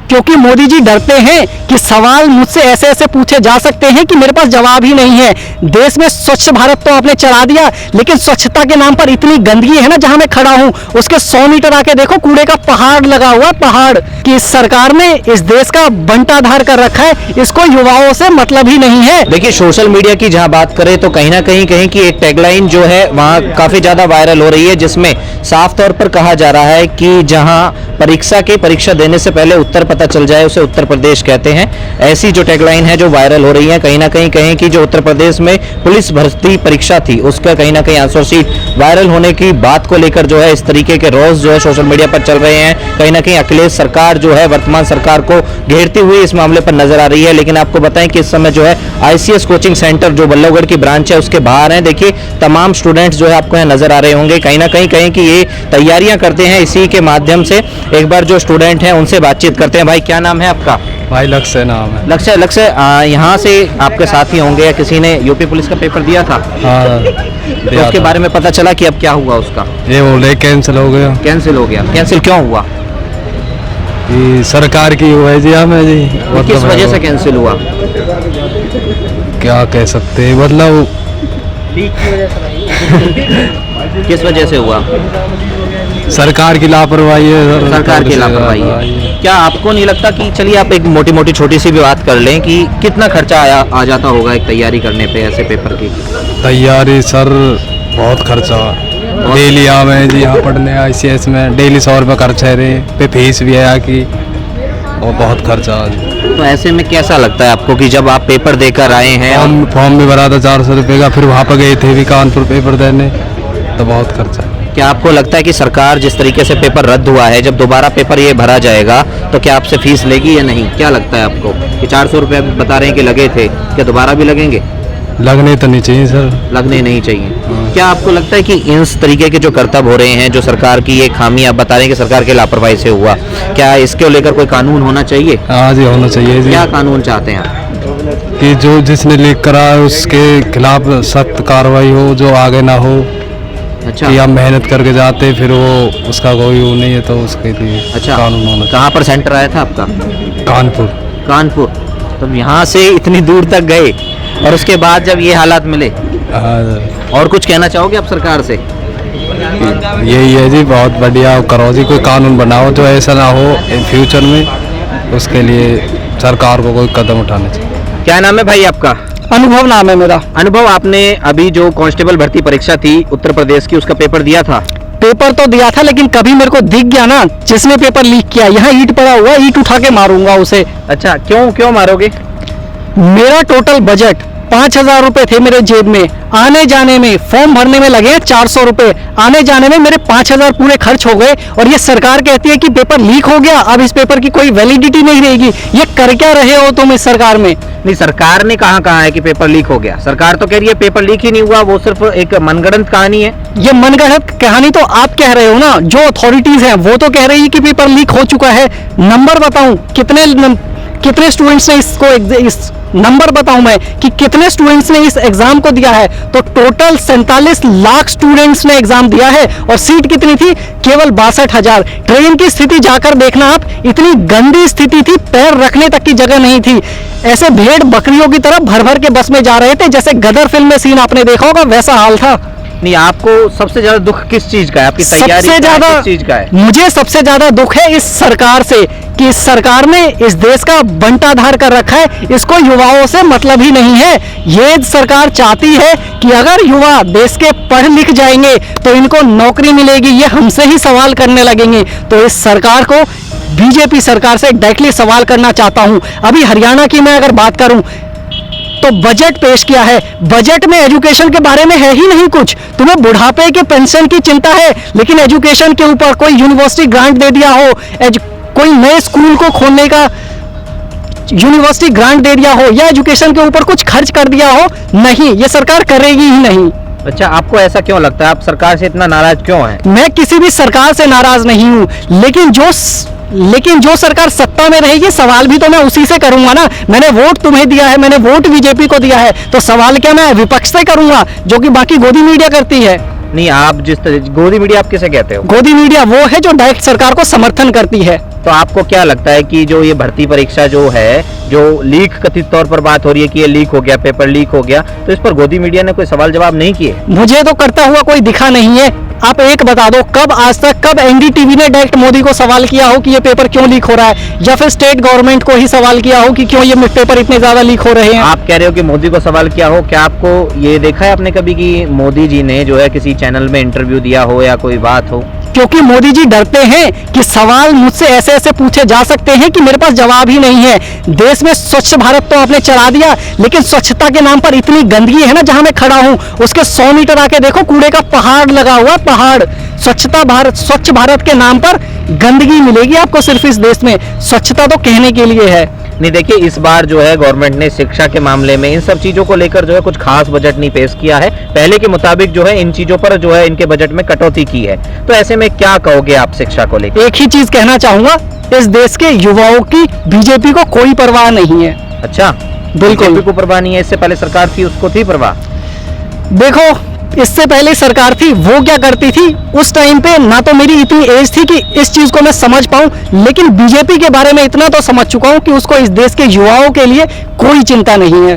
क्योंकि मोदी जी डरते हैं कि सवाल मुझसे ऐसे ऐसे पूछे जा सकते हैं कि मेरे पास जवाब ही नहीं है। देश में स्वच्छ भारत तो आपने चला दिया, लेकिन स्वच्छता के नाम पर इतनी गंदगी है ना, जहां मैं खड़ा हूं उसके 100 मीटर आके देखो कूड़े का पहाड़ लगा हुआ, पहाड़। कि इस सरकार ने इस देश का बंटाधार कर रखा है, इसको युवाओं से मतलब ही नहीं है। देखिए, सोशल मीडिया की जहां बात करें तो कहीं ना कहीं कहीं की एक टैगलाइन जो है वहां काफी ज्यादा वायरल हो रही है, जिसमें साफ तौर पर कहा जा रहा है कि जहां परीक्षा देने से पहले उत्तर पता चल जाए उसे उत्तर प्रदेश कहते हैं। ऐसी जो टैगलाइन है जो वायरल हो रही है, कहीं ना कहीं कहें कि जो उत्तर प्रदेश में पुलिस भर्ती परीक्षा थी उसका कहीं ना कहीं आंसर शीट वायरल होने की बात को लेकर जो है इस तरीके के रोज जो है सोशल मीडिया पर चल रहे हैं। कहीं ना कहीं अखिलेश सरकार जो है वर्तमान सरकार को घेरती हुई इस मामले पर नजर आ रही है। लेकिन आपको बताएं कि इस समय जो है आईसीएस कोचिंग सेंटर जो बल्लभगढ़ की ब्रांच है उसके बाहर है। देखिए, तमाम स्टूडेंट्स जो है आपको यहाँ नजर आ रहे होंगे, कहीं ना कहीं कहें कि ये तैयारियां करते हैं। इसी के माध्यम से एक बार जो स्टूडेंट हैं उनसे बातचीत करते हैं। भाई, क्या नाम है आपका? भाई लक्ष्य नाम है। लक्ष्य, यहाँ से आपके साथी होंगे या किसी ने यूपी पुलिस का पेपर दिया था? हाँ, तो उसके बारे में पता चला कि अब क्या हुआ उसका? ये बोले कैंसिल हो गया। कैंसिल हो गया? कैंसिल क्यों हुआ? ये सरकार की हुआ है जी, हमें जी। किस वजह से कैंसिल हुआ? क्या कह सकते हैं, मतलब किस वजह से हुआ? सरकार की लापरवाही है। सरकार की लापरवाही है। क्या आपको नहीं लगता कि, चलिए आप एक मोटी मोटी छोटी सी भी बात कर लें, कि कितना खर्चा आ जाता होगा एक तैयारी करने पे ऐसे पेपर की? तैयारी सर बहुत खर्चा, डेली आवे जी यहाँ पढ़ने आईसीएस में, डेली 100 रुपये खर्च है रे पे, फीस भी है कि और बहुत खर्चा। तो ऐसे में कैसा लगता है आपको कि जब आप पेपर देकर आए हैं? फॉर्म भी भरा था 400 रुपये का, फिर वहाँ पर गए थे भी कानपुर पेपर देने, तो बहुत खर्चा। क्या आपको लगता है कि सरकार जिस तरीके से पेपर रद्द हुआ है, जब दोबारा पेपर ये भरा जाएगा तो क्या आपसे फीस लेगी या नहीं? क्या लगता है आपको कि 400 रुपये बता रहे हैं कि लगे थे, क्या दोबारा भी लगेंगे? लगने तो नहीं चाहिए सर। लगने नहीं चाहिए। क्या आपको लगता है कि इस तरीके के जो करतब हो रहे हैं, जो सरकार की ये खामी आप बता रहे हैं कि सरकार के लापरवाही से हुआ, क्या इसके लेकर कोई कानून होना चाहिए? हाँ जी, होना चाहिए जी। क्या कानून चाहते हैं आप? कि जो जिसने लीक करा है उसके खिलाफ सख्त कार्रवाई हो, जो आगे ना हो। अच्छा, कि आप मेहनत करके जाते फिर वो उसका कोई वो नहीं है, तो उसके लिए अच्छा कानून होना चाहिए। कहाँ पर सेंटर आया था आपका? कानपुर। तो यहाँ से इतनी दूर तक गए और उसके बाद जब ये हालात मिले, और कुछ कहना चाहोगे आप सरकार से? यही है जी, बहुत बढ़िया करो जी, कोई कानून बनाओ जो ऐसा ना हो इन फ्यूचर में, उसके लिए सरकार को कोई कदम उठाना चाहिए। क्या नाम है भाई आपका? अनुभव नाम है मेरा। अनुभव, आपने अभी जो कांस्टेबल भर्ती परीक्षा थी उत्तर प्रदेश की, उसका पेपर दिया था? पेपर तो दिया था, लेकिन कभी मेरे को दिख गया ना जिसने पेपर लीक किया, यहाँ ईंट पड़ा हुआ, ईंट उठा के मारूंगा उसे। अच्छा, क्यों मारोगे? मेरा टोटल बजट 5,000 रुपए थे मेरे जेब में, आने जाने में, फॉर्म भरने में लगे 400 रुपए, आने जाने में मेरे 5,000 पूरे खर्च हो गए। और ये सरकार कहती है कि पेपर लीक हो गया, अब इस पेपर की कोई वैलिडिटी नहीं रहेगी। ये कर क्या रहे हो तुम इस सरकार में? नहीं, सरकार ने कहा है कि पेपर लीक हो गया? सरकार तो कह रही है पेपर लीक ही नहीं हुआ, वो सिर्फ एक मनगढ़ंत कहानी है। ये मनगढ़ंत कहानी तो आप कह रहे हो ना, जो अथॉरिटीज हैं वो तो कह रही है कि पेपर लीक हो चुका है। नंबर बताऊं कितने स्टूडेंट्स ने इस नंबर बताऊं मैं कि कितने स्टूडेंट्स ने इस एग्जाम को दिया है? तो टोटल 47 लाख स्टूडेंट्स ने एग्जाम दिया है, और सीट कितनी थी? केवल 62,000। ट्रेन की स्थिति जाकर देखना आप, इतनी गंदी स्थिति थी, पैर रखने तक की जगह नहीं थी। ऐसे भेड़ बकरियों की तरह भर भर के बस में जा रहे थे, जैसे गदर फिल्म में सीन आपने देखा होगा, वैसा हाल था। नहीं, आपको सबसे ज्यादा दुख किस चीज का है? आपकी तैयारी सबसे ज्यादा किस चीज का है? मुझे सबसे ज्यादा दुख है इस सरकार से, कि इस सरकार ने इस देश का बंटाधार कर रखा है, इसको युवाओं से मतलब ही नहीं है। ये सरकार चाहती है कि अगर युवा देश के पढ़ लिख जाएंगे तो इनको नौकरी मिलेगी, ये हमसे ही सवाल करने लगेंगे। तो इस सरकार को, बीजेपी सरकार से डायरेक्टली सवाल करना चाहता हूं। अभी हरियाणा की मैं अगर बात करूं तो बजट पेश किया है, बजट में एजुकेशन के बारे में है ही नहीं कुछ। तुम्हें बुढ़ापे के पेंशन की चिंता है, लेकिन एजुकेशन के ऊपर कोई यूनिवर्सिटी ग्रांट दे दिया हो, कोई नए स्कूल को खोलने का यूनिवर्सिटी ग्रांट दे दिया हो, या एजुकेशन के ऊपर कुछ खर्च कर दिया हो, नहीं, ये सरकार करेगी ही नहीं। अच्छा, आपको ऐसा क्यों लगता है? आप सरकार से इतना नाराज क्यों हैं? मैं किसी भी सरकार से नाराज नहीं हूं, लेकिन जो सरकार सत्ता में रहेगी, सवाल भी तो मैं उसी से करूंगा ना। मैंने वोट तुम्हें दिया है, मैंने वोट बीजेपी को दिया है, तो सवाल क्या मैं विपक्ष से करूंगा, जो कि बाकी गोदी मीडिया करती है? नहीं, आप जिस तरह गोदी मीडिया आप किसे कहते हो? गोदी मीडिया वो है जो डायरेक्ट सरकार को समर्थन करती है। तो आपको क्या लगता है कि जो ये भर्ती परीक्षा जो है, जो लीक कथित तौर पर बात हो रही है कि ये लीक हो गया, पेपर लीक हो गया, तो इस पर गोदी मीडिया ने कोई सवाल जवाब नहीं किए? मुझे तो करता हुआ कोई दिखा नहीं है। आप एक बता दो, कब आज तक कब एनडीटीवी ने डायरेक्ट मोदी को सवाल किया हो कि ये पेपर क्यों लीक हो रहा है, या फिर स्टेट गवर्नमेंट को ही सवाल किया हो कि क्यों ये पेपर इतने ज्यादा लीक हो रहे हैं? आप कह रहे हो कि मोदी को सवाल किया हो, क्या आपको ये देखा है आपने कभी कि मोदी जी ने जो है किसी चैनल में इंटरव्यू दिया हो या कोई बात हो? क्योंकि मोदी जी डरते हैं कि सवाल मुझसे ऐसे ऐसे पूछे जा सकते हैं कि मेरे पास जवाब ही नहीं है। देश में स्वच्छ भारत तो आपने चला दिया, लेकिन स्वच्छता के नाम पर इतनी गंदगी है ना, जहां मैं खड़ा हूं उसके 100 मीटर आके देखो, कूड़े का पहाड़ लगा हुआ, पहाड़। स्वच्छ भारत के नाम पर गंदगी मिलेगी आपको सिर्फ इस देश में। स्वच्छता तो कहने के लिए है। नहीं, देखिए इस बार जो है गवर्नमेंट ने शिक्षा के मामले में इन सब चीजों को लेकर जो है कुछ खास बजट नहीं पेश किया है। पहले के मुताबिक जो है इन चीजों पर जो है इनके बजट में कटौती की है। तो ऐसे में क्या कहोगे आप शिक्षा को लेकर? एक ही चीज कहना चाहूंगा, इस देश के युवाओं की बीजेपी को कोई परवाह नहीं है। अच्छा, बिल्कुल बीजेपी को परवाह नहीं है? इससे पहले सरकार थी उसको थी परवाह? देखो, इससे पहले सरकार थी, वो क्या करती थी उस टाइम पे, ना तो मेरी इतनी एज थी कि इस चीज को मैं समझ पाऊं, लेकिन बीजेपी के बारे में इतना तो समझ चुका हूं कि उसको इस देश के युवाओं के लिए कोई चिंता नहीं है।